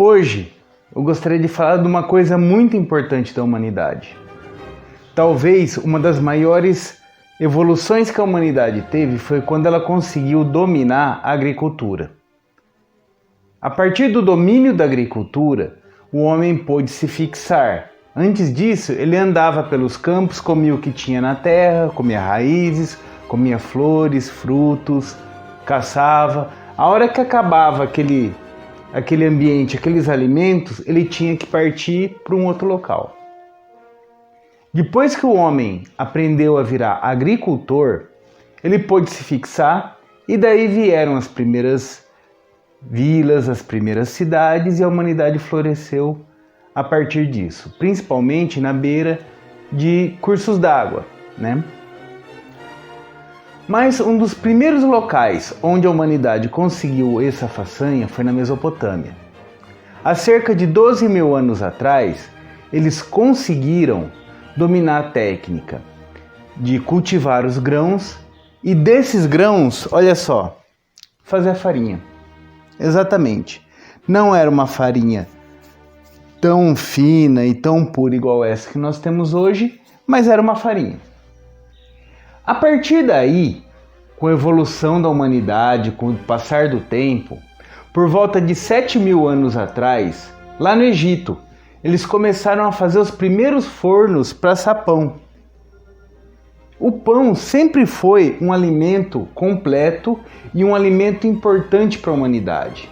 Hoje, eu gostaria de falar de uma coisa muito importante da humanidade. Talvez uma das maiores evoluções que a humanidade teve foi quando ela conseguiu dominar a agricultura. A partir do domínio da agricultura, o homem pôde se fixar. Antes disso, ele andava pelos campos, comia o que tinha na terra, comia raízes, comia flores, frutos, caçava. A hora que acabava aquele ambiente, aqueles alimentos, ele tinha que partir para um outro local. Depois que o homem aprendeu a virar agricultor, ele pôde se fixar e daí vieram as primeiras vilas, as primeiras cidades e a humanidade floresceu a partir disso, principalmente na beira de cursos d'água, né? Mas um dos primeiros locais onde a humanidade conseguiu essa façanha foi na Mesopotâmia. Há cerca de 12 mil anos atrás, eles conseguiram dominar a técnica de cultivar os grãos e desses grãos, olha só, fazer a farinha. Exatamente. Não era uma farinha tão fina e tão pura igual essa que nós temos hoje, mas era uma farinha. A partir daí, com a evolução da humanidade, com o passar do tempo, por volta de 7 mil anos atrás, lá no Egito, eles começaram a fazer os primeiros fornos para assar pão. O pão sempre foi um alimento completo e um alimento importante para a humanidade.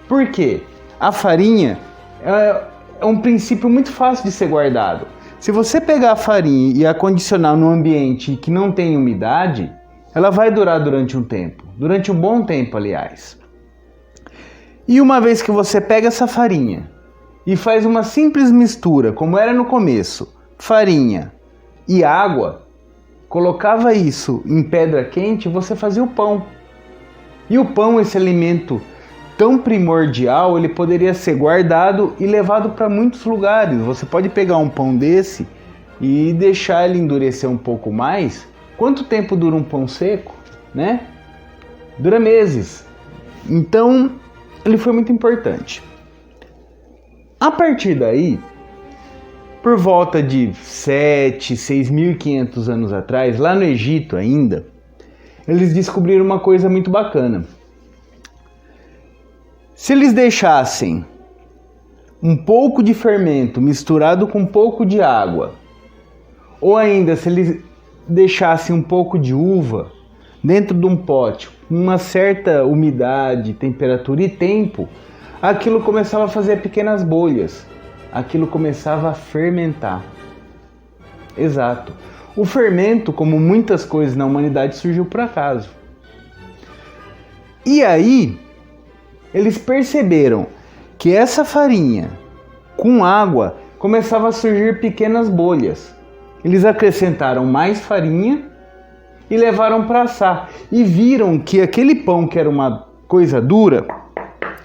Por quê? A farinha é um princípio muito fácil de ser guardado. Se você pegar a farinha e acondicionar num ambiente que não tem umidade, ela vai durar durante um tempo, durante um bom tempo, aliás. E uma vez que você pega essa farinha e faz uma simples mistura, como era no começo, farinha e água, colocava isso em pedra quente, você fazia o pão. E o pão, esse alimento tão primordial, ele poderia ser guardado e levado para muitos lugares. Você pode pegar um pão desse e deixar ele endurecer um pouco mais. Quanto tempo dura um pão seco, né? Dura meses. Então, ele foi muito importante. A partir daí, por volta de 6.500 anos atrás, lá no Egito ainda, eles descobriram uma coisa muito bacana. Se eles deixassem um pouco de fermento misturado com um pouco de água, ou ainda se eles deixassem um pouco de uva dentro de um pote, com uma certa umidade, temperatura e tempo, aquilo começava a fazer pequenas bolhas, aquilo começava a fermentar. Exato. O fermento, como muitas coisas na humanidade, surgiu por acaso. E aí, eles perceberam que essa farinha com água começava a surgir pequenas bolhas. Eles acrescentaram mais farinha e levaram para assar. E viram que aquele pão que era uma coisa dura,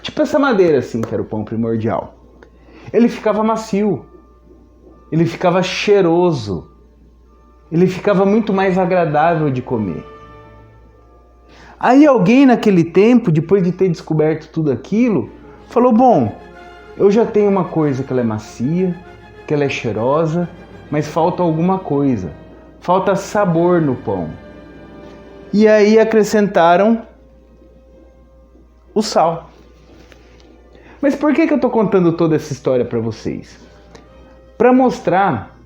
tipo essa madeira assim, que era o pão primordial, ele ficava macio, ele ficava cheiroso, ele ficava muito mais agradável de comer. Aí alguém naquele tempo, depois de ter descoberto tudo aquilo, falou, bom, eu já tenho uma coisa que ela é macia, que ela é cheirosa, mas falta alguma coisa, falta sabor no pão. E aí acrescentaram o sal. Mas por que eu estou contando toda essa história para vocês? Para mostrar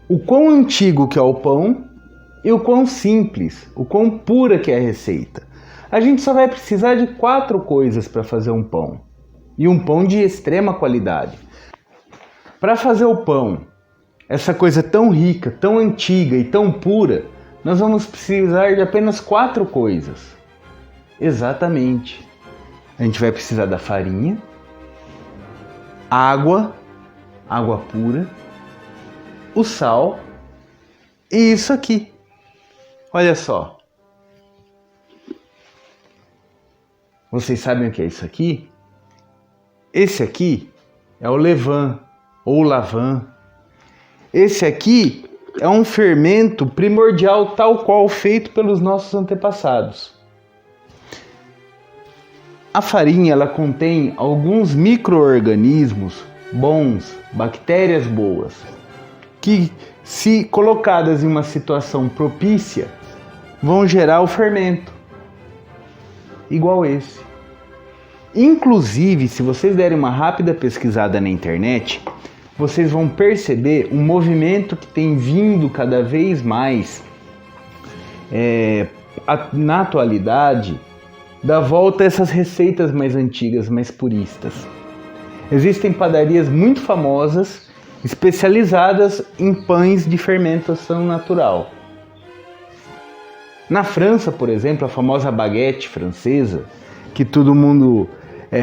o quão antigo que é o pão e o quão simples, o quão pura que é a receita. A gente só vai precisar de 4 coisas para fazer um pão. E um pão de extrema qualidade. Para fazer o pão, essa coisa tão rica, tão antiga e tão pura, nós vamos precisar de apenas 4 coisas. Exatamente. A gente vai precisar da farinha, água pura, o sal e isso aqui. Olha só. Vocês sabem o que é isso aqui? Esse aqui é o levain ou lavan. Esse aqui é um fermento primordial tal qual feito pelos nossos antepassados. A farinha ela contém alguns micro-organismos bons, bactérias boas, que, se colocadas em uma situação propícia, vão gerar o fermento, igual esse. Inclusive, se vocês derem uma rápida pesquisada na internet, vocês vão perceber um movimento que tem vindo cada vez mais na atualidade, da volta a essas receitas mais antigas, mais puristas. Existem padarias muito famosas, especializadas em pães de fermentação natural. Na França, por exemplo, a famosa baguete francesa, que todo mundo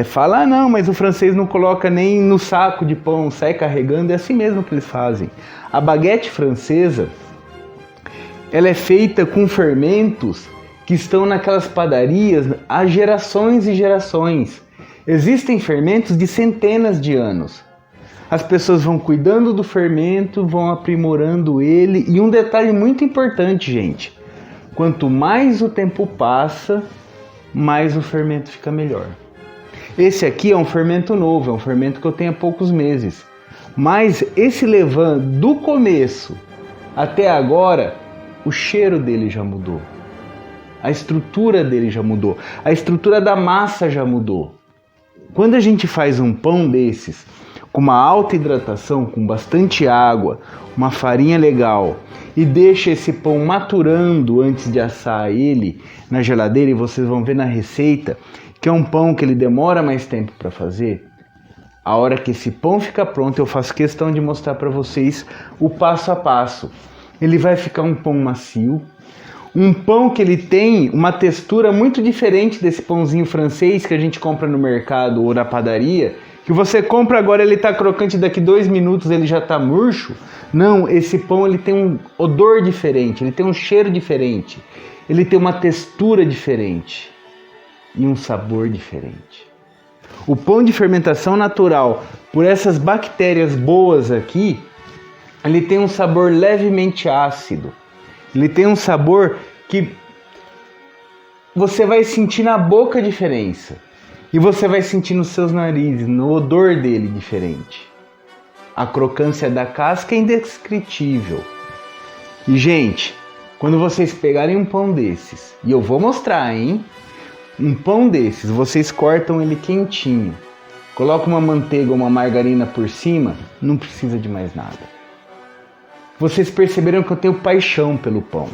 fala, ah não, mas o francês não coloca nem no saco de pão, sai carregando, é assim mesmo que eles fazem. A baguete francesa, ela é feita com fermentos que estão naquelas padarias há gerações e gerações. Existem fermentos de centenas de anos. As pessoas vão cuidando do fermento, vão aprimorando ele. E um detalhe muito importante, gente. Quanto mais o tempo passa, mais o fermento fica melhor. Esse aqui é um fermento novo, é um fermento que eu tenho há poucos meses. Mas esse levain, do começo até agora, o cheiro dele já mudou. A estrutura dele já mudou. A estrutura da massa já mudou. Quando a gente faz um pão desses, com uma alta hidratação, com bastante água, uma farinha legal, e deixa esse pão maturando antes de assar ele na geladeira, e vocês vão ver na receita que é um pão que ele demora mais tempo para fazer. A hora que esse pão fica pronto, eu faço questão de mostrar para vocês o passo a passo. Ele vai ficar um pão macio, um pão que ele tem uma textura muito diferente desse pãozinho francês que a gente compra no mercado ou na padaria, que você compra agora, ele está crocante, daqui 2 minutos ele já está murcho. Não, esse pão ele tem um odor diferente, ele tem um cheiro diferente, ele tem uma textura diferente e um sabor diferente. O pão de fermentação natural, por essas bactérias boas aqui, ele tem um sabor levemente ácido. Ele tem um sabor que você vai sentir na boca a diferença. E você vai sentir nos seus narizes, no odor dele diferente. A crocância da casca é indescritível. E, gente, quando vocês pegarem um pão desses, e eu vou mostrar, hein? Um pão desses, vocês cortam ele quentinho. Coloca uma manteiga ou uma margarina por cima, não precisa de mais nada. Vocês perceberam que eu tenho paixão pelo pão.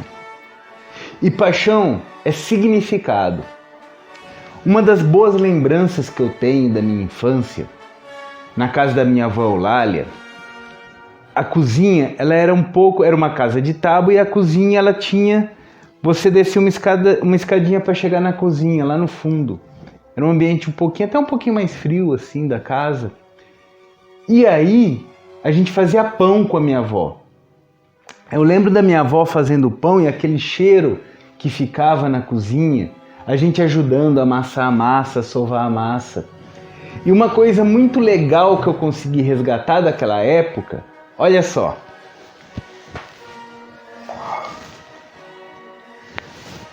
E paixão é significado. Uma das boas lembranças que eu tenho da minha infância, na casa da minha avó Eulália, a cozinha, ela era uma casa de tábua, e a cozinha ela tinha, você descia uma escadinha para chegar na cozinha, lá no fundo. Era um ambiente até um pouquinho mais frio assim da casa. E aí a gente fazia pão com a minha avó. Eu lembro da minha avó fazendo pão e aquele cheiro que ficava na cozinha, a gente ajudando a amassar a massa, a sovar a massa. E uma coisa muito legal que eu consegui resgatar daquela época, olha só.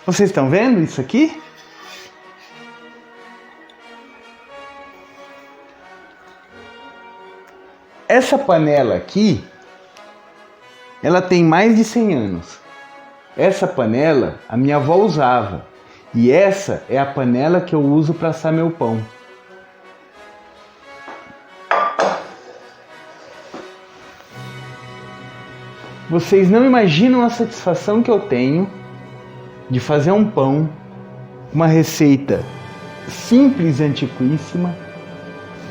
Vocês estão vendo isso aqui? Essa panela aqui, ela tem mais de 100 anos. Essa panela a minha avó usava. E essa é a panela que eu uso para assar meu pão. Vocês não imaginam a satisfação que eu tenho de fazer um pão, uma receita simples e antiquíssima,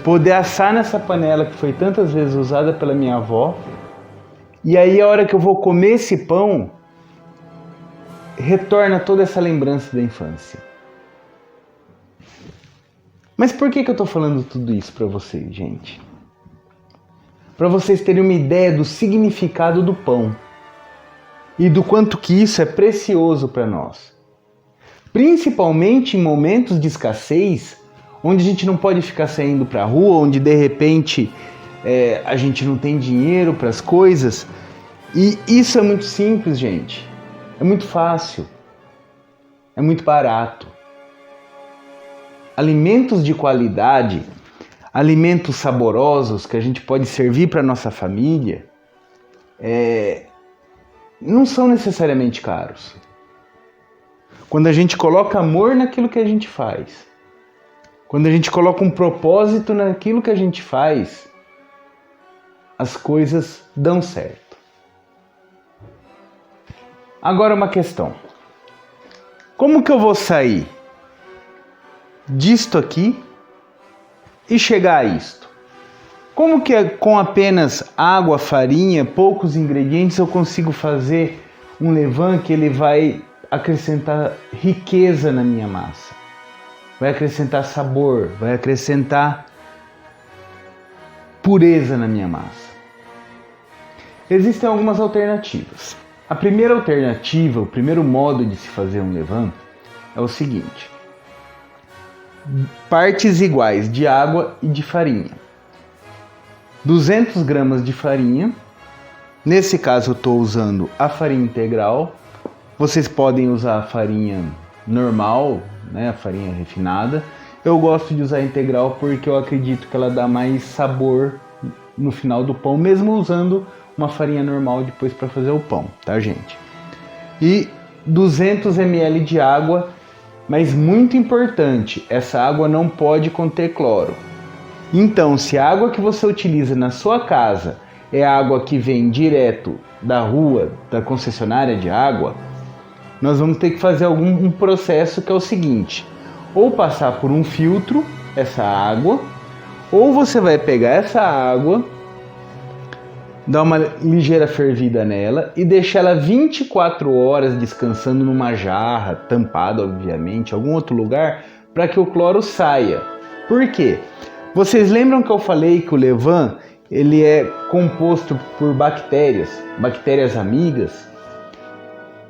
poder assar nessa panela que foi tantas vezes usada pela minha avó, e aí a hora que eu vou comer esse pão, retorna toda essa lembrança da infância. Mas por que eu estou falando tudo isso para vocês, gente? Para vocês terem uma ideia do significado do pão e do quanto que isso é precioso para nós. Principalmente em momentos de escassez, onde a gente não pode ficar saindo para a rua, onde de repente a gente não tem dinheiro para as coisas. E isso é muito simples, gente. É muito fácil. É muito barato. alimentos de qualidade, alimentos saborosos que a gente pode servir para nossa família, não são necessariamente caros. Quando a gente coloca amor naquilo que a gente faz, quando a gente coloca um propósito naquilo que a gente faz, as coisas dão certo. Agora uma questão. Como que eu vou sair disto aqui e chegar a isto? Como que com apenas água, farinha, poucos ingredientes eu consigo fazer um levain que ele vai acrescentar riqueza na minha massa? Vai acrescentar sabor, vai acrescentar pureza na minha massa. Existem algumas alternativas. A primeira alternativa, o primeiro modo de se fazer um levain é o seguinte: partes iguais de água e de farinha. 200 gramas de farinha, nesse caso eu estou usando a farinha integral. Vocês podem usar a farinha normal, né, a farinha refinada. Eu gosto de usar a integral porque eu acredito que ela dá mais sabor no final do pão, mesmo usando uma farinha normal depois para fazer o pão, tá, gente? E 200 ml de água, mas muito importante, essa água não pode conter cloro. Então, se a água que você utiliza na sua casa é água que vem direto da rua, da concessionária de água, nós vamos ter que fazer um processo que é o seguinte: ou passar por um filtro essa água, ou você vai pegar essa água, dar uma ligeira fervida nela e deixar ela 24 horas descansando numa jarra, tampada obviamente, algum outro lugar, para que o cloro saia. Por quê? Vocês lembram que eu falei que o levain ele é composto por bactérias amigas?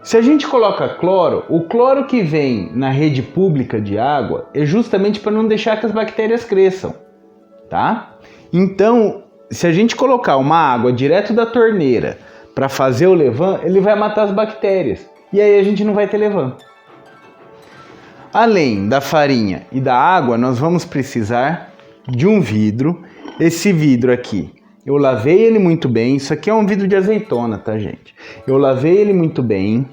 Se a gente coloca cloro, o cloro que vem na rede pública de água é justamente para não deixar que as bactérias cresçam, tá? Então, se a gente colocar uma água direto da torneira para fazer o levain, ele vai matar as bactérias e aí a gente não vai ter levain. Além da farinha e da água, nós vamos precisar de um vidro. Esse vidro aqui, eu lavei ele muito bem. Isso aqui é um vidro de azeitona, tá, gente? Eu lavei ele muito bem.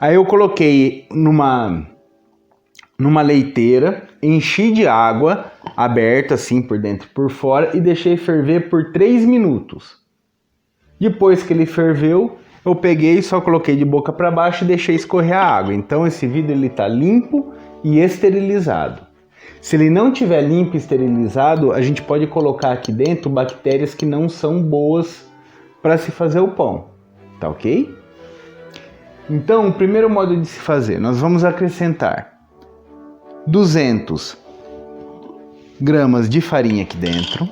Aí eu coloquei numa leiteira, enchi de água aberta assim por dentro e por fora e deixei ferver por 3 minutos. Depois que ele ferveu, eu peguei e só coloquei de boca para baixo e deixei escorrer a água. Então esse vidro ele tá limpo e esterilizado. Se ele não tiver limpo e esterilizado, a gente pode colocar aqui dentro bactérias que não são boas para se fazer o pão, tá ok? Então, o primeiro modo de se fazer, nós vamos acrescentar 200 gramas de farinha aqui dentro.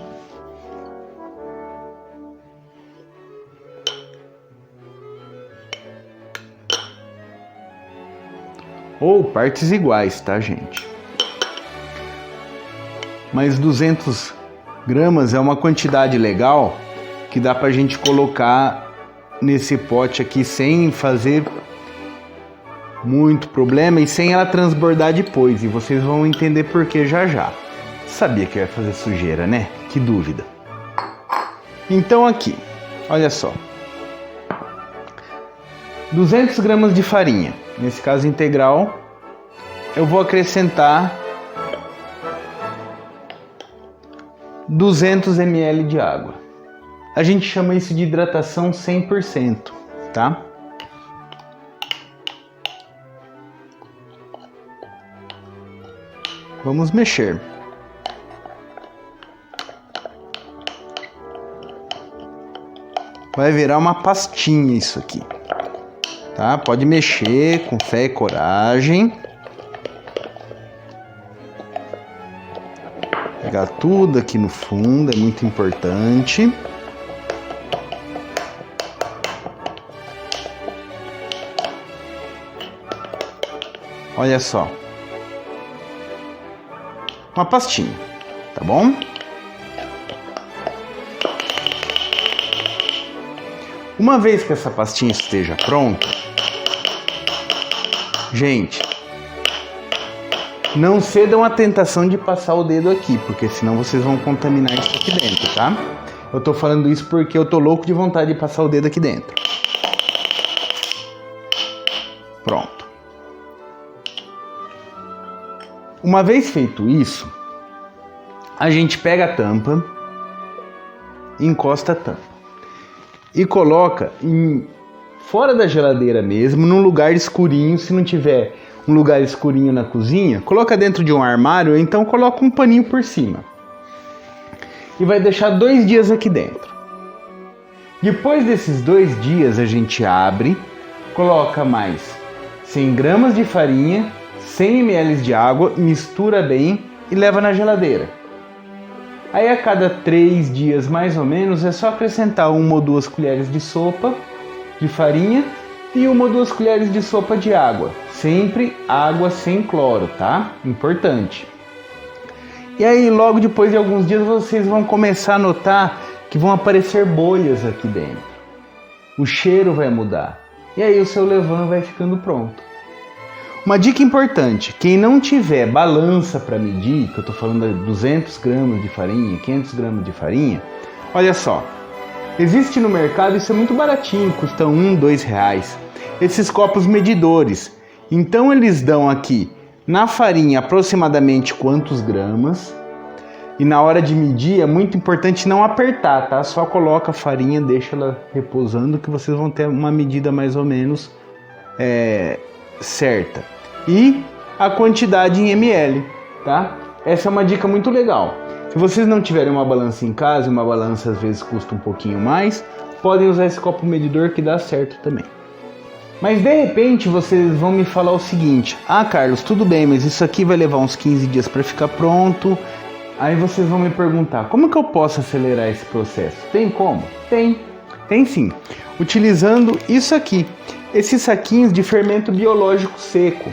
Ou partes iguais, tá, gente? Mas 200 gramas é uma quantidade legal que dá pra gente colocar nesse pote aqui sem fazer muito problema e sem ela transbordar depois. E vocês vão entender por que já já. Sabia que eu ia fazer sujeira, né? Que dúvida. Então aqui, olha só. 200 gramas de farinha, nesse caso integral, eu vou acrescentar 200 ml de água. A gente chama isso de hidratação 100%, tá? Vamos mexer. Vai virar uma pastinha isso aqui, tá? Pode mexer com fé e coragem. Pegar tudo aqui no fundo, é muito importante. Olha só. Uma pastinha, tá bom? Uma vez que essa pastinha esteja pronta, gente, Não cedam à tentação de passar o dedo aqui, porque senão vocês vão contaminar isso aqui dentro, tá? Eu tô falando isso porque eu tô louco de vontade de passar o dedo aqui dentro. Pronto. Uma vez feito isso, a gente pega a tampa, encosta a tampa e coloca fora da geladeira mesmo, num lugar escurinho. Se não tiver um lugar escurinho na cozinha, coloca dentro de um armário, ou então coloca um paninho por cima. E vai deixar 2 dias aqui dentro. Depois desses 2 dias a gente abre, coloca mais 100 gramas de farinha, 100 ml de água, mistura bem e leva na geladeira. Aí a cada 3 dias mais ou menos é só acrescentar 1 ou 2 colheres de sopa de farinha e 1 ou 2 colheres de sopa de água. Sempre água sem cloro, tá? Importante. E aí logo depois de alguns dias vocês vão começar a notar que vão aparecer bolhas aqui dentro. O cheiro vai mudar. E aí o seu levain vai ficando pronto. Uma dica importante, quem não tiver balança para medir, que eu estou falando de 200 gramas de farinha, 500 gramas de farinha, olha só, existe no mercado, isso é muito baratinho, custa R$1, R$2, esses copos medidores. Então eles dão aqui na farinha aproximadamente quantos gramas, e na hora de medir é muito importante não apertar, tá? Só coloca a farinha, deixa ela repousando que vocês vão ter uma medida mais ou menos certa. E a quantidade em ml, tá? Essa é uma dica muito legal. Se vocês não tiverem uma balança em casa, uma balança às vezes custa um pouquinho mais, podem usar esse copo medidor que dá certo também. Mas de repente vocês vão me falar o seguinte: ah, Carlos, tudo bem, mas isso aqui vai levar uns 15 dias para ficar pronto. Aí vocês vão me perguntar, como que eu posso acelerar esse processo? Tem como? Tem sim. Utilizando isso aqui, esses saquinhos de fermento biológico seco.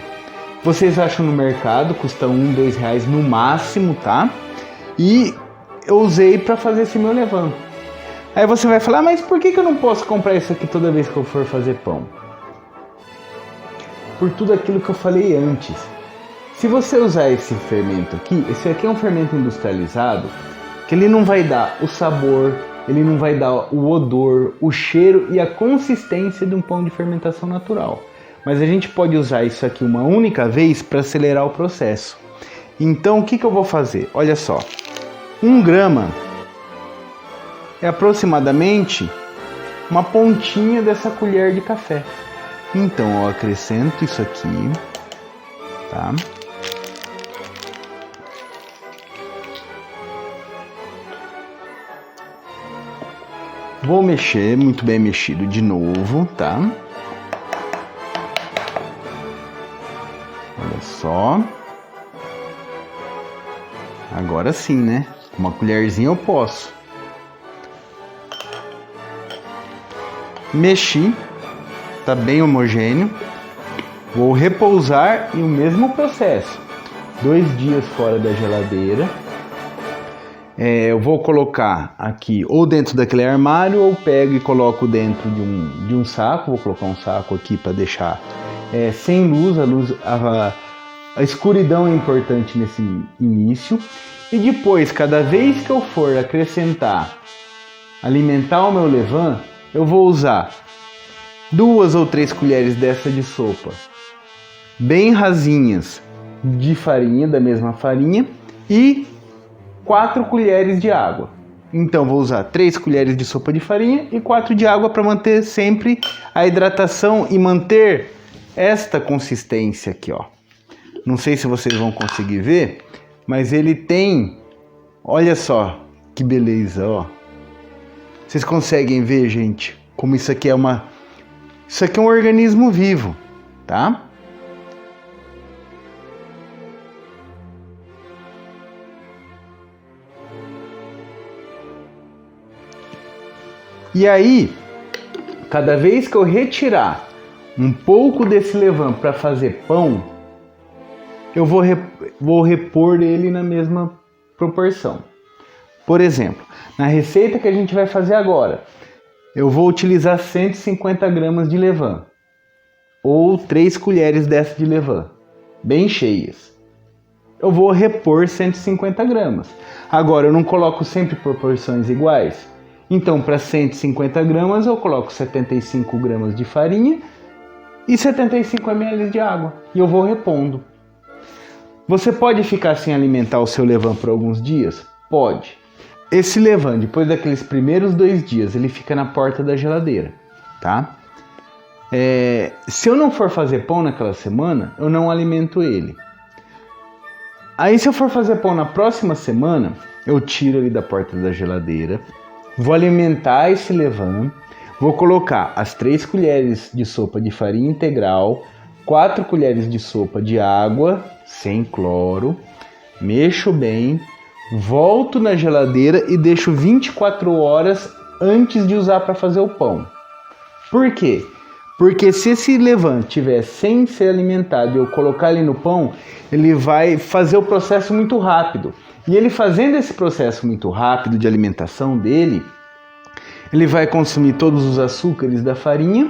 Vocês acham no mercado, custa R$1, R$2 no máximo, tá? E eu usei para fazer esse meu levain. Aí você vai falar, mas por que eu não posso comprar isso aqui toda vez que eu for fazer pão? Por tudo aquilo que eu falei antes. Se você usar esse fermento aqui, esse aqui é um fermento industrializado, que ele não vai dar o sabor, ele não vai dar o odor, o cheiro e a consistência de um pão de fermentação natural. Mas a gente pode usar isso aqui uma única vez para acelerar o processo. Então o que eu vou fazer? Olha só, 1 grama é aproximadamente uma pontinha dessa colher de café. Então eu acrescento isso aqui, tá? Vou mexer, muito bem mexido de novo, tá? Olha só. Agora sim, né? Com uma colherzinha eu posso. Mexi, tá bem homogêneo. Vou repousar e o mesmo processo. 2 dias fora da geladeira. Eu vou colocar aqui ou dentro daquele armário ou pego e coloco dentro de um saco. Vou colocar um saco aqui para deixar sem luz. A escuridão é importante nesse início. E depois, cada vez que eu for alimentar o meu levain, eu vou usar 2 ou 3 colheres dessa de sopa bem rasinhas de farinha, da mesma farinha, e 4 colheres de água. Então vou usar 3 colheres de sopa de farinha e 4 de água para manter sempre a hidratação e manter esta consistência aqui, ó. Não sei se vocês vão conseguir ver, mas ele tem, olha só que beleza, ó. Vocês conseguem ver, gente, como isso aqui é um organismo vivo, tá? E aí, cada vez que eu retirar um pouco desse levain para fazer pão, eu vou repor ele na mesma proporção. Por exemplo, na receita que a gente vai fazer agora, eu vou utilizar 150 gramas de levain, ou 3 colheres dessa de levain, bem cheias. eu vou repor 150 gramas. Agora, eu não coloco sempre proporções iguais. Então, para 150 gramas, eu coloco 75 gramas de farinha e 75 ml de água. E eu vou repondo. Você pode ficar sem alimentar o seu levain por alguns dias? Pode. Esse levain, depois daqueles primeiros 2 dias, ele fica na porta da geladeira, tá? Se eu não for fazer pão naquela semana, eu não alimento ele. Aí, se eu for fazer pão na próxima semana, eu tiro ele da porta da geladeira, vou alimentar esse levain, vou colocar as 3 colheres de sopa de farinha integral, 4 colheres de sopa de água sem cloro, mexo bem, volto na geladeira e deixo 24 horas antes de usar para fazer o pão. Por quê? Porque se esse levain estiver sem ser alimentado e eu colocar ele no pão, ele vai fazer o processo muito rápido. E ele fazendo esse processo muito rápido de alimentação dele, ele vai consumir todos os açúcares da farinha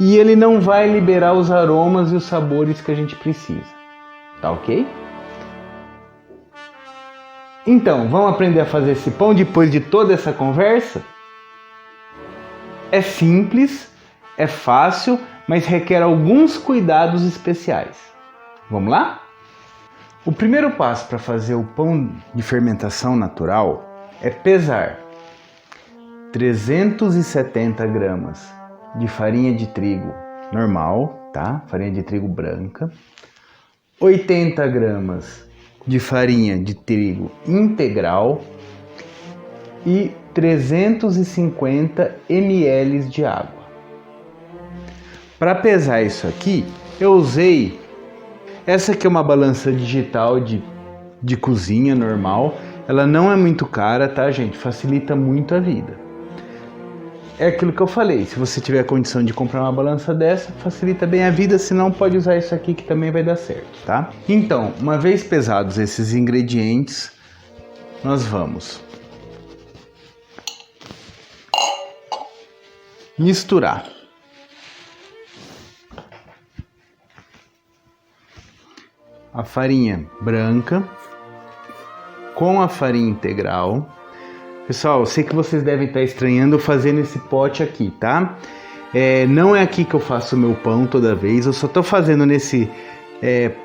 e ele não vai liberar os aromas e os sabores que a gente precisa. Tá ok? Então, vamos aprender a fazer esse pão depois de toda essa conversa? É simples, é fácil, mas requer alguns cuidados especiais. Vamos lá? O primeiro passo para fazer o pão de fermentação natural é pesar 370 gramas de farinha de trigo normal, tá? Farinha de trigo branca, 80 gramas de farinha de trigo integral e 350 ml de água. Para pesar isso aqui, eu usei essa aqui, é uma balança digital de cozinha normal. Ela não é muito cara, tá, gente? Facilita muito a vida. É aquilo que eu falei, se você tiver condição de comprar uma balança dessa, facilita bem a vida, senão pode usar isso aqui que também vai dar certo, tá? Então, uma vez pesados esses ingredientes, nós vamos misturar a farinha branca com a farinha integral. Pessoal, eu sei que vocês devem estar estranhando eu fazendo esse pote aqui, tá? Não é aqui que eu faço o meu pão toda vez, eu só estou fazendo nesse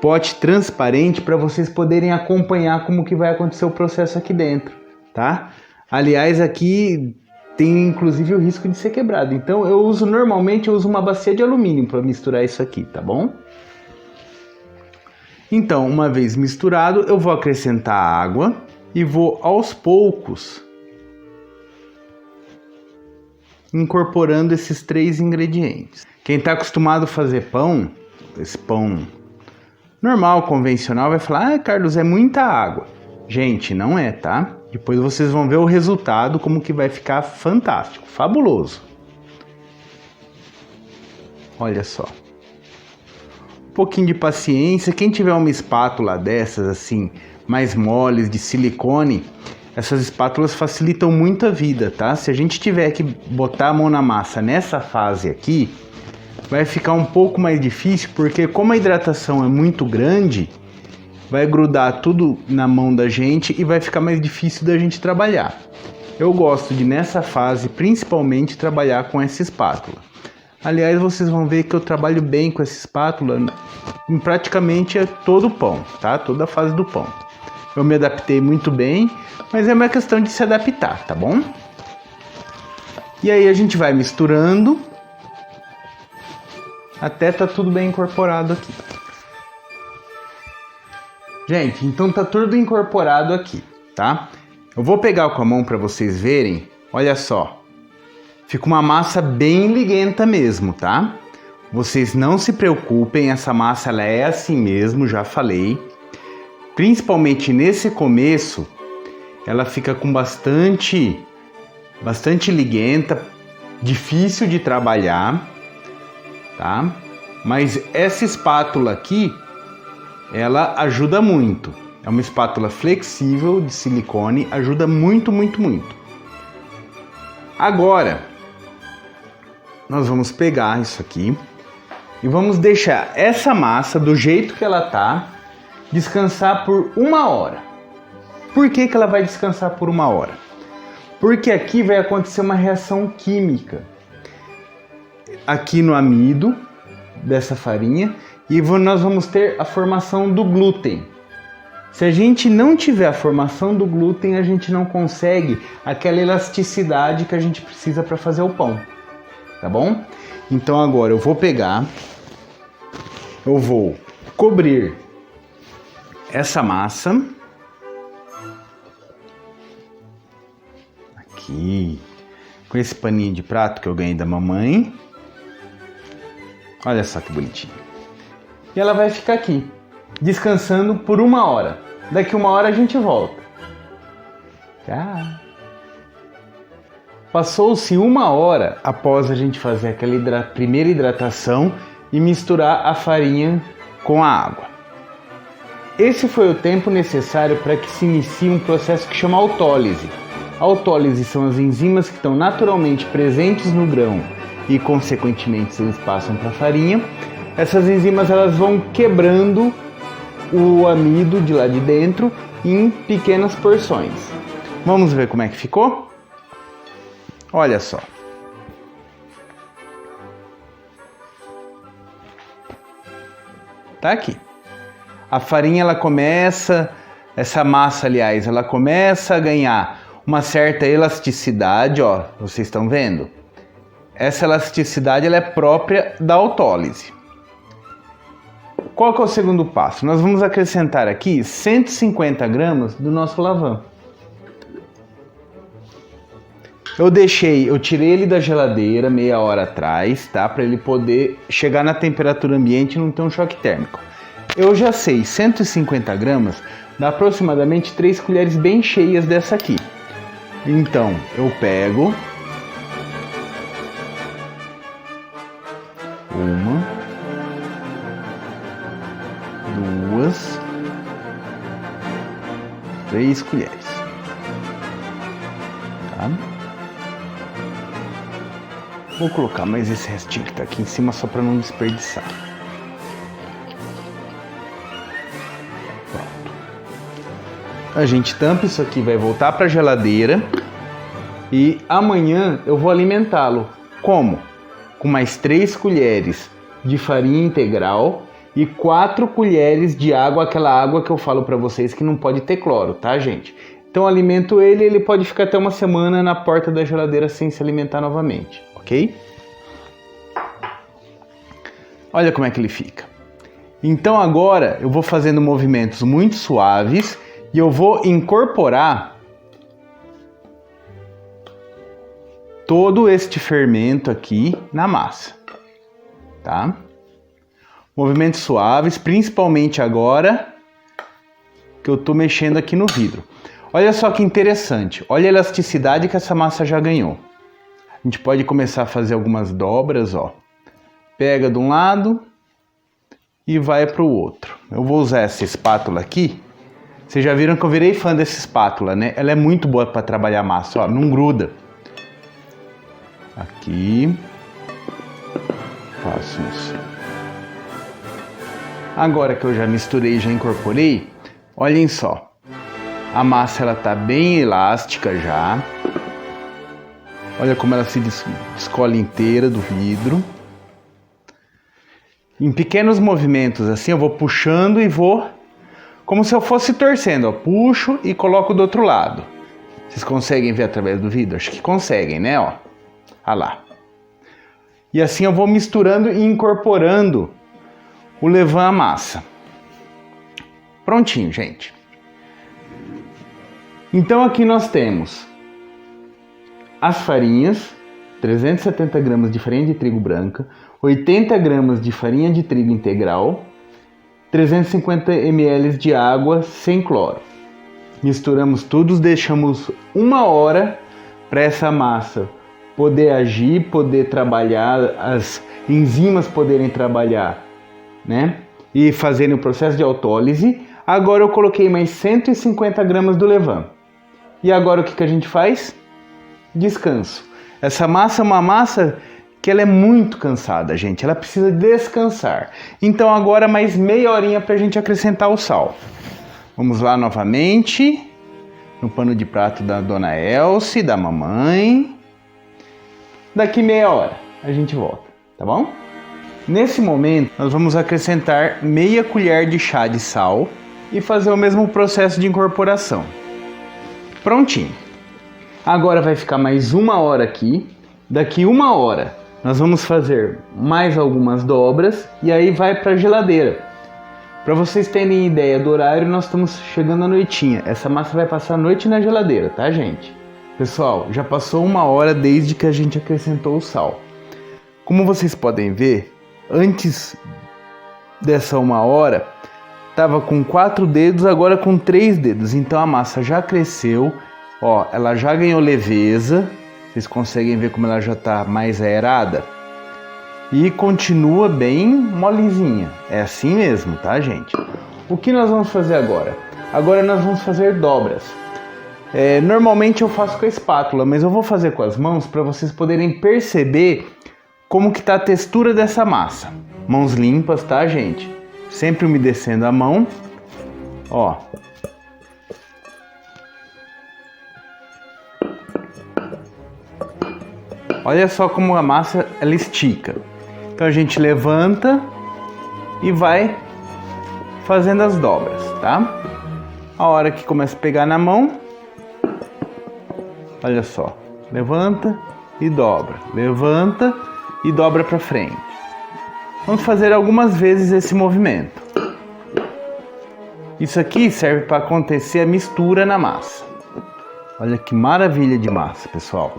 pote transparente para vocês poderem acompanhar como que vai acontecer o processo aqui dentro, tá? Aliás, aqui tem inclusive o risco de ser quebrado, então normalmente eu uso uma bacia de alumínio para misturar isso aqui, tá bom? Então, uma vez misturado, eu vou acrescentar água e vou aos poucos incorporando esses 3 ingredientes. Quem está acostumado a fazer pão, esse pão normal, convencional, vai falar: Carlos, é muita água. Gente, não é, tá? Depois vocês vão ver o resultado, como que vai ficar fantástico, fabuloso. Olha só. Um pouquinho de paciência. Quem tiver uma espátula dessas assim, mais moles, de silicone, essas espátulas facilitam muito a vida, tá? Se a gente tiver que botar a mão na massa nessa fase aqui, vai ficar um pouco mais difícil, porque como a hidratação é muito grande, vai grudar tudo na mão da gente e vai ficar mais difícil da gente trabalhar. Eu gosto de, nessa fase, principalmente, trabalhar com essa espátula. Aliás, vocês vão ver que eu trabalho bem com essa espátula em praticamente todo o pão, tá? Toda a fase do pão. Eu me adaptei muito bem, mas é uma questão de se adaptar, tá bom? E aí a gente vai misturando até tá tudo bem incorporado aqui. Gente, então tá tudo incorporado aqui, tá? Eu vou pegar com a mão para vocês verem, olha só. Fica uma massa bem liguenta mesmo, tá? Vocês não se preocupem, essa massa ela é assim mesmo, já falei. Principalmente nesse começo, ela fica com bastante liguenta, difícil de trabalhar, tá? Mas essa espátula aqui, ela ajuda muito. É uma espátula flexível de silicone, ajuda muito, muito, muito. Agora, nós vamos pegar isso aqui e vamos deixar essa massa do jeito que ela tá, descansar por 1 hora. Por que ela vai descansar por 1 hora? Porque aqui vai acontecer uma reação química aqui no amido dessa farinha e nós vamos ter a formação do glúten. Se a gente não tiver a formação do glúten, a gente não consegue aquela elasticidade que a gente precisa para fazer o pão, tá bom? Então agora eu vou pegar, eu vou cobrir essa massa aqui com esse paninho de prato que eu ganhei da mamãe. Olha só que bonitinho. E ela vai ficar aqui, descansando por 1 hora. Daqui 1 hora a gente volta. Tchau. Passou-se 1 hora após a gente fazer aquela primeira hidratação e misturar a farinha com a água. Esse foi o tempo necessário para que se inicie um processo que chama autólise. A autólise são as enzimas que estão naturalmente presentes no grão e, consequentemente, eles passam para a farinha. Essas enzimas elas vão quebrando o amido de lá de dentro em pequenas porções. Vamos ver como é que ficou? Olha só. Tá aqui. A farinha ela começa, essa massa aliás, ela começa a ganhar uma certa elasticidade, ó, vocês estão vendo? Essa elasticidade ela é própria da autólise. Qual que é o segundo passo? Nós vamos acrescentar aqui 150 gramas do nosso levain. Eu tirei ele da geladeira meia hora atrás, tá? Para ele poder chegar na temperatura ambiente e não ter um choque térmico. Eu já sei, 150 gramas dá aproximadamente 3 colheres bem cheias dessa aqui. Então, eu pego uma, 2, 3 colheres. Tá? Vou colocar mais esse restinho que tá aqui em cima só para não desperdiçar. A gente tampa isso aqui, vai voltar para a geladeira e amanhã eu vou alimentá-lo. Como? Com mais 3 colheres de farinha integral e 4 colheres de água, aquela água que eu falo para vocês que não pode ter cloro, tá, gente? Então eu alimento ele pode ficar até 1 semana na porta da geladeira sem se alimentar novamente, ok? Olha como é que ele fica. Então agora eu vou fazendo movimentos muito suaves e eu vou incorporar todo este fermento aqui na massa, tá? Movimentos suaves, principalmente agora que eu tô mexendo aqui no vidro. Olha só que interessante, olha a elasticidade que essa massa já ganhou. A gente pode começar a fazer algumas dobras, ó. Pega de um lado e vai para o outro. Eu vou usar essa espátula aqui. Vocês já viram que eu virei fã dessa espátula, né? Ela é muito boa para trabalhar massa, ó, não gruda. Aqui. Faço isso. Agora que eu já misturei e já incorporei, olhem só. A massa ela tá bem elástica já. Olha como ela se descola inteira do vidro. Em pequenos movimentos assim, eu vou puxando e vou como se eu fosse torcendo, ó. Puxo e coloco do outro lado. Vocês conseguem ver através do vidro? Acho que conseguem, né? Ó. Olha lá. E assim eu vou misturando e incorporando o levain à massa. Prontinho, gente. Então aqui nós temos as farinhas, 370 gramas de farinha de trigo branca, 80 gramas de farinha de trigo integral, 350 ml de água sem cloro. Misturamos tudo, deixamos 1 hora para essa massa poder agir, poder trabalhar, as enzimas poderem trabalhar, né? E fazerem o processo de autólise. Agora eu coloquei mais 150 gramas do levain. E agora o que a gente faz? Descanso. Essa massa é uma massa que ela é muito cansada, gente. Ela precisa descansar. Então agora mais meia horinha para a gente acrescentar o sal. Vamos lá novamente no pano de prato da dona Elce, da mamãe. Daqui meia hora a gente volta, tá bom? Nesse momento nós vamos acrescentar meia colher de chá de sal e fazer o mesmo processo de incorporação. Prontinho. Agora vai ficar mais uma hora aqui. Daqui uma hora nós vamos fazer mais algumas dobras e aí vai para a geladeira. Para vocês terem ideia do horário, nós estamos chegando à noitinha. Essa massa vai passar a noite na geladeira, tá, gente? Pessoal, já passou uma hora desde que a gente acrescentou o sal. Como vocês podem ver, antes dessa uma hora, estava com 4 dedos, agora com 3 dedos. Então a massa já cresceu, ó, ela já ganhou leveza. Vocês conseguem ver como ela já está mais aerada? E continua bem molezinha. É assim mesmo, tá, gente? O que nós vamos fazer agora? Agora nós vamos fazer dobras. Normalmente eu faço com a espátula, mas eu vou fazer com as mãos para vocês poderem perceber como que tá a textura dessa massa. Mãos limpas, tá, gente? Sempre umedecendo a mão. Ó. Olha só como a massa ela estica. Então a gente levanta e vai fazendo as dobras, tá? A hora que começa a pegar na mão, olha só, levanta e dobra, levanta e dobra para frente. Vamos fazer algumas vezes esse movimento. Isso aqui serve para acontecer a mistura na massa. Olha que maravilha de massa, pessoal.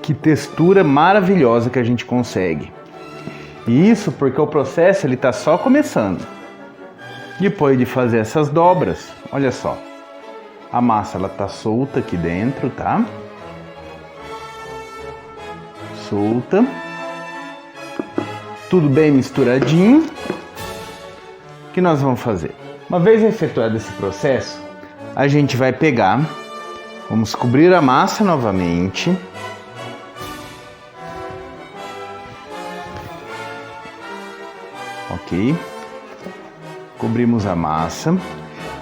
Que textura maravilhosa que a gente consegue. E isso porque o processo ele está só começando. Depois de fazer essas dobras, olha só. A massa ela tá solta aqui dentro, tá? Solta. Tudo bem misturadinho. O que nós vamos fazer? Uma vez efetuado esse processo, a gente vai pegar, vamos cobrir a massa novamente. Ok, cobrimos a massa.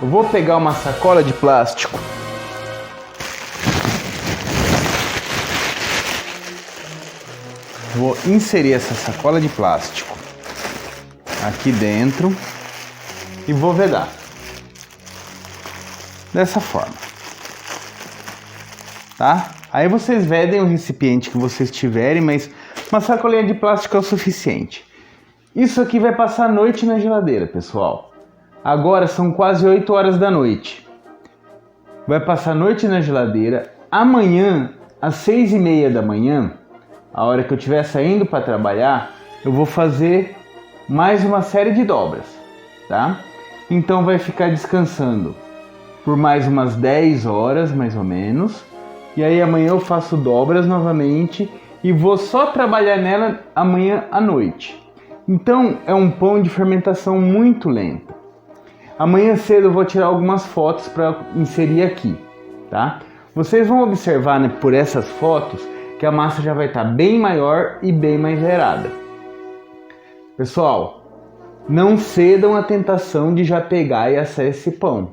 Eu vou pegar uma sacola de plástico. Vou inserir essa sacola de plástico aqui dentro e vou vedar dessa forma, tá? Aí vocês vedem o recipiente que vocês tiverem, mas uma sacolinha de plástico é o suficiente. Isso aqui vai passar a noite na geladeira, pessoal. Agora são quase 8 horas da noite. Vai passar a noite na geladeira. Amanhã, às 6h30 da manhã, a hora que eu estiver saindo para trabalhar, eu vou fazer mais uma série de dobras, tá? Então vai ficar descansando por mais umas 10 horas, mais ou menos. E aí amanhã eu faço dobras novamente e vou só trabalhar nela amanhã à noite. Então é um pão de fermentação muito lenta. Amanhã cedo eu vou tirar algumas fotos para inserir aqui, tá? Vocês vão observar, né, por essas fotos que a massa já vai estar bem maior e bem mais aerada. Pessoal, não cedam à tentação de já pegar e assar esse pão.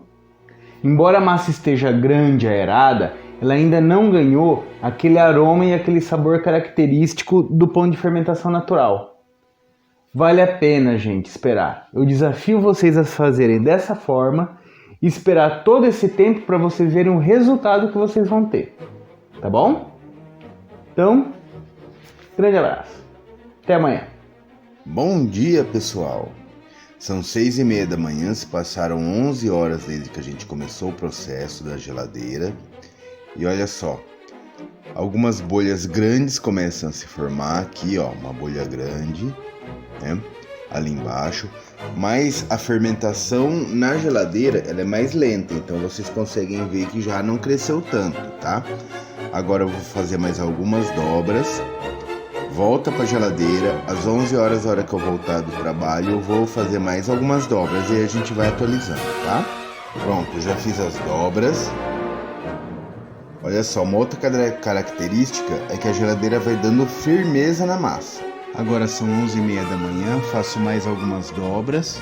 Embora a massa esteja grande e aerada, ela ainda não ganhou aquele aroma e aquele sabor característico do pão de fermentação natural. Vale a pena, gente, esperar. Eu desafio vocês a fazerem dessa forma e esperar todo esse tempo para vocês verem o resultado que vocês vão ter. Tá bom? Então, grande abraço. Até amanhã. Bom dia, pessoal. São 6h30 da manhã, se passaram 11 horas desde que a gente começou o processo da geladeira. E olha só, algumas bolhas grandes começam a se formar aqui, ó, uma bolha grande, né, ali embaixo. Mas a fermentação na geladeira, ela é mais lenta, então vocês conseguem ver que já não cresceu tanto, tá? Agora eu vou fazer mais algumas dobras. Volta para a geladeira, às 11 horas, a hora que eu voltar do trabalho, eu vou fazer mais algumas dobras e aí a gente vai atualizando, tá? Pronto, já fiz as dobras. Olha só, uma outra característica é que a geladeira vai dando firmeza na massa. Agora são 11h30 da manhã, faço mais algumas dobras.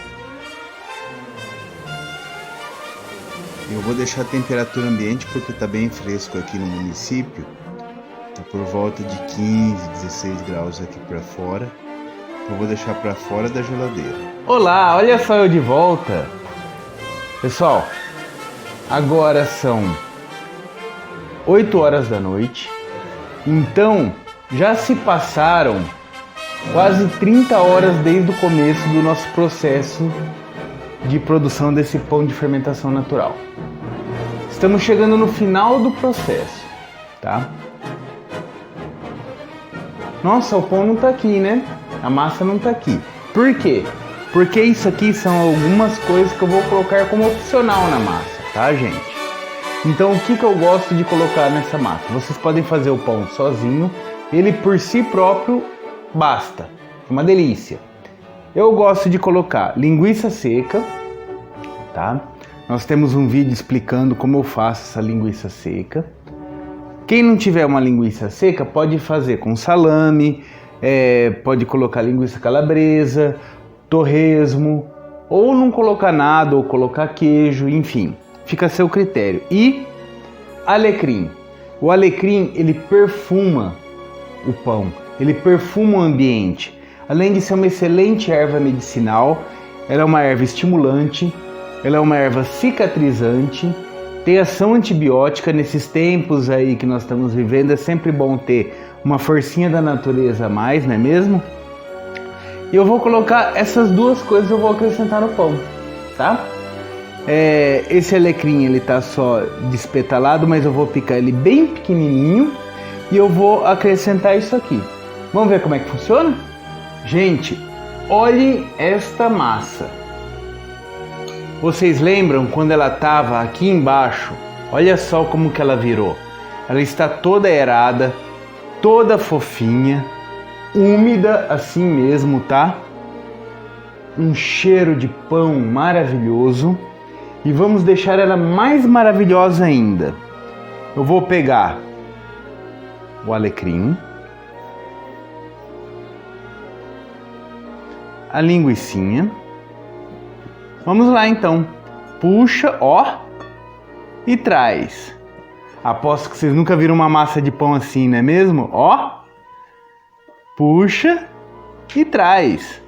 Eu vou deixar a temperatura ambiente porque está bem fresco aqui no município. Está por volta de 15, 16 graus aqui para fora. Eu vou deixar para fora da geladeira. Olá, olha só eu de volta. Pessoal, agora são 8 horas da noite. Então, já se passaram quase 30 horas desde o começo do nosso processo de produção desse pão de fermentação natural. Estamos chegando no final do processo, tá? Nossa, o pão não tá aqui, né? A massa não tá aqui. Por quê? Porque isso aqui são algumas coisas que eu vou colocar como opcional na massa, tá, gente? Então, o que eu gosto de colocar nessa massa? Vocês podem fazer o pão sozinho, ele por si próprio basta, é uma delícia. Eu gosto de colocar linguiça seca, tá? Nós temos um vídeo explicando como eu faço essa linguiça seca. Quem não tiver uma linguiça seca pode fazer com salame, pode colocar linguiça calabresa, torresmo, ou não colocar nada, ou colocar queijo, enfim, fica a seu critério. E alecrim. O alecrim, ele perfuma o pão, ele perfuma o ambiente. Além de ser uma excelente erva medicinal, ela é uma erva estimulante, ela é uma erva cicatrizante, tem ação antibiótica. Nesses tempos aí que nós estamos vivendo, é sempre bom ter uma forcinha da natureza a mais, não é mesmo? E eu vou colocar essas duas coisas, eu vou acrescentar no pão, tá? Esse alecrim, ele tá só despetalado, mas eu vou picar ele bem pequenininho e eu vou acrescentar isso aqui. Vamos ver como é que funciona? Gente, olhe esta massa. Vocês lembram quando ela estava aqui embaixo? Olha só como que ela virou. Ela está toda aerada, toda fofinha, úmida assim mesmo, tá? Um cheiro de pão maravilhoso. E vamos deixar ela mais maravilhosa ainda. Eu vou pegar o alecrim, a linguicinha. Vamos lá então. Puxa, ó, e traz. Aposto que vocês nunca viram uma massa de pão assim, não é mesmo? Ó, puxa e traz.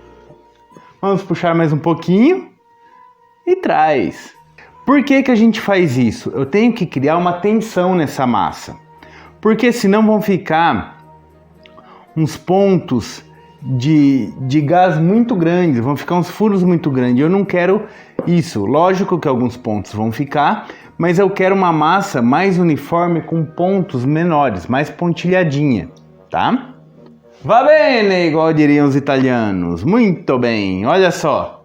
Vamos puxar mais um pouquinho e traz. Por que que a gente faz isso? Eu tenho que criar uma tensão nessa massa, porque senão vão ficar uns pontos de gás muito grandes, vão ficar uns furos muito grandes. Eu não quero isso. Lógico que alguns pontos vão ficar, mas eu quero uma massa mais uniforme com pontos menores, mais pontilhadinha, tá? Va bene, igual diriam os italianos. Muito bem, olha só.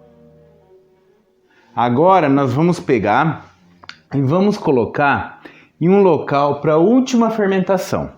Agora nós vamos pegar e vamos colocar em um local para a última fermentação,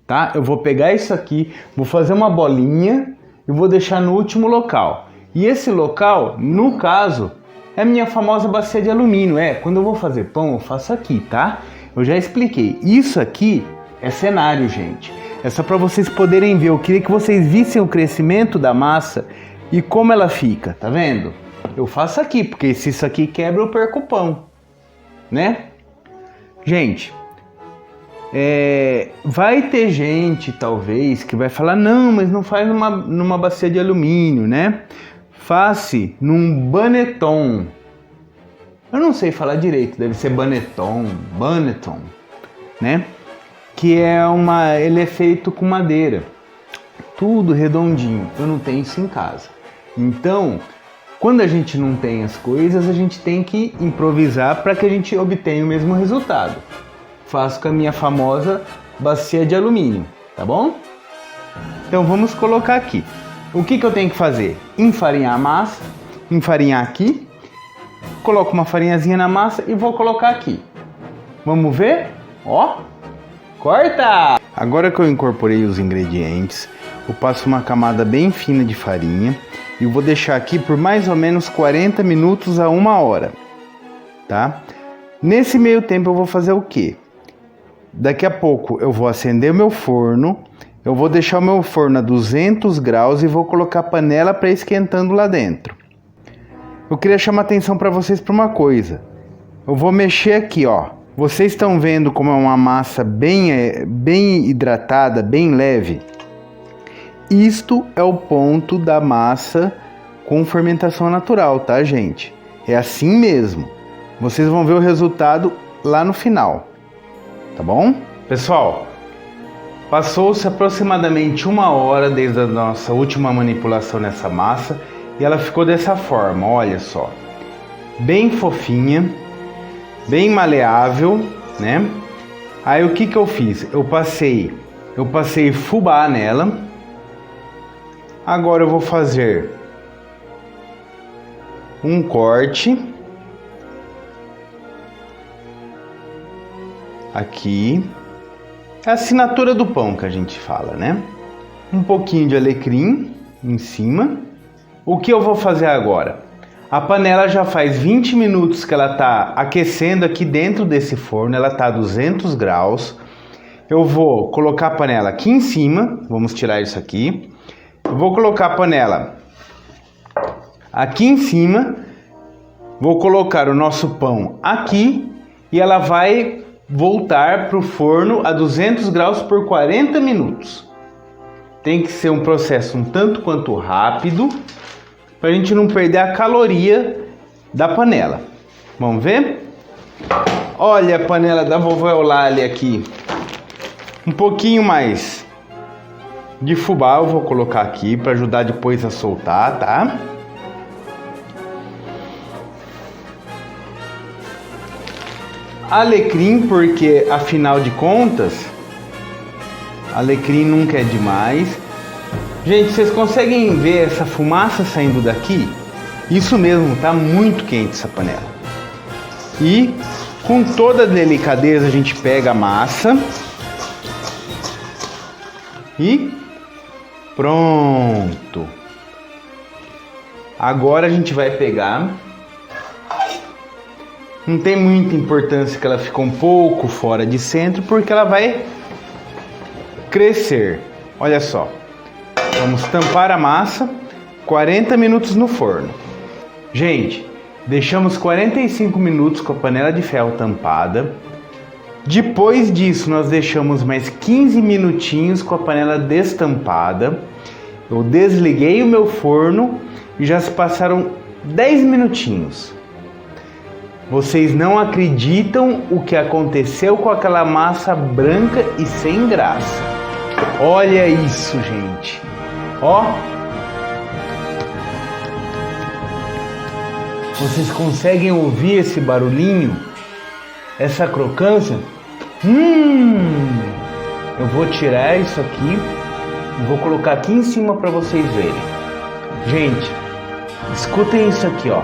tá? Eu vou pegar isso aqui, vou fazer uma bolinha e vou deixar no último local. E esse local, no caso, é a minha famosa bacia de alumínio. Quando eu vou fazer pão, eu faço aqui, tá? Eu já expliquei. Isso aqui é cenário, gente. É só para vocês poderem ver. Eu queria que vocês vissem o crescimento da massa e como ela fica, tá vendo? Eu faço aqui, porque se isso aqui quebra, eu perco o pão, né? Gente, vai ter gente, talvez, que vai falar, não, mas não faz numa bacia de alumínio, né? Faça num baneton. Eu não sei falar direito, deve ser baneton, né? Que ele é feito com madeira, tudo redondinho. Eu não tenho isso em casa. Então, quando a gente não tem as coisas, a gente tem que improvisar para que a gente obtenha o mesmo resultado. Faço com a minha famosa bacia de alumínio, tá bom? Então vamos colocar aqui. O que eu tenho que fazer? Enfarinhar a massa, enfarinhar aqui, coloco uma farinhazinha na massa e vou colocar aqui. Vamos ver? Ó, corta! Agora que eu incorporei os ingredientes, eu passo uma camada bem fina de farinha e vou deixar aqui por mais ou menos 40 minutos a 1 hora, tá? Nesse meio tempo eu vou fazer o quê? Daqui a pouco eu vou acender o meu forno, eu vou deixar o meu forno a 200 graus e vou colocar a panela para esquentando lá dentro. Eu queria chamar a atenção para vocês para uma coisa. Eu vou mexer aqui, ó. Vocês estão vendo como é uma massa bem hidratada, bem leve? Isto é o ponto da massa com fermentação natural, tá, gente? É assim mesmo. Vocês vão ver o resultado lá no final, tá bom? Pessoal, passou-se aproximadamente 1 hora desde a nossa última manipulação nessa massa e ela ficou dessa forma, olha só. Bem fofinha, bem maleável, né? Aí o que eu fiz? Eu passei fubá nela. Agora eu vou fazer um corte aqui. É a assinatura do pão que a gente fala, né? Um pouquinho de alecrim em cima. O que eu vou fazer agora? A panela já faz 20 minutos que ela está aquecendo aqui dentro desse forno, ela está a 200 graus. Eu vou colocar a panela aqui em cima, vamos tirar isso aqui. Eu vou colocar a panela aqui em cima, vou colocar o nosso pão aqui e ela vai voltar para o forno a 200 graus por 40 minutos. Tem que ser um processo um tanto quanto rápido, para a gente não perder a caloria da panela. Vamos ver? Olha a panela da vovó Eulália aqui. Um pouquinho mais de fubá eu vou colocar aqui para ajudar depois a soltar, tá? Alecrim, porque afinal de contas, alecrim nunca é demais. Gente, vocês conseguem ver essa fumaça saindo daqui? Isso mesmo, tá muito quente essa panela. E com toda delicadeza a gente pega a massa e pronto. Agora a gente vai pegar. Não tem muita importância que ela ficou um pouco fora de centro, porque ela vai crescer. Olha só. Vamos tampar a massa, 40 minutos no forno. Gente, deixamos 45 minutos com a panela de ferro tampada. Depois disso, nós deixamos mais 15 minutinhos com a panela destampada. Eu desliguei o meu forno e já se passaram 10 minutinhos. Vocês não acreditam o que aconteceu com aquela massa branca e sem graça. Olha isso, gente. Ó. Vocês conseguem ouvir esse barulhinho? Essa crocância? Eu vou tirar isso aqui e vou colocar aqui em cima para vocês verem. Gente, escutem isso aqui, ó.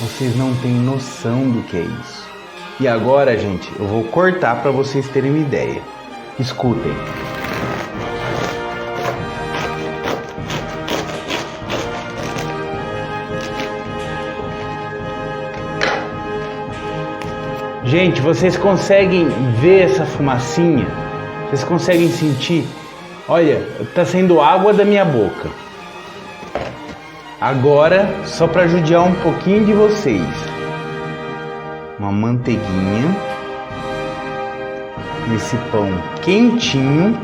Vocês não têm noção do que é isso. E agora, gente, eu vou cortar para vocês terem uma ideia. Escutem. Gente, vocês conseguem ver essa fumacinha? Vocês conseguem sentir? Olha, tá saindo água da minha boca. Agora, só para judiar um pouquinho de vocês, uma manteiguinha nesse pão quentinho.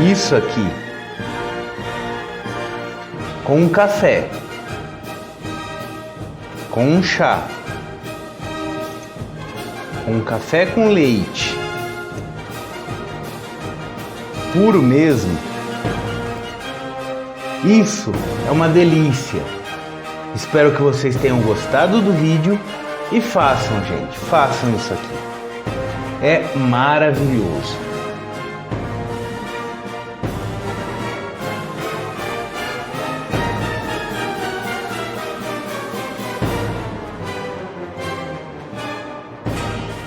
Isso aqui com um café, com um chá, com um café com leite, puro mesmo. Isso é uma delícia. Espero que vocês tenham gostado do vídeo e façam, gente, façam isso aqui. É maravilhoso.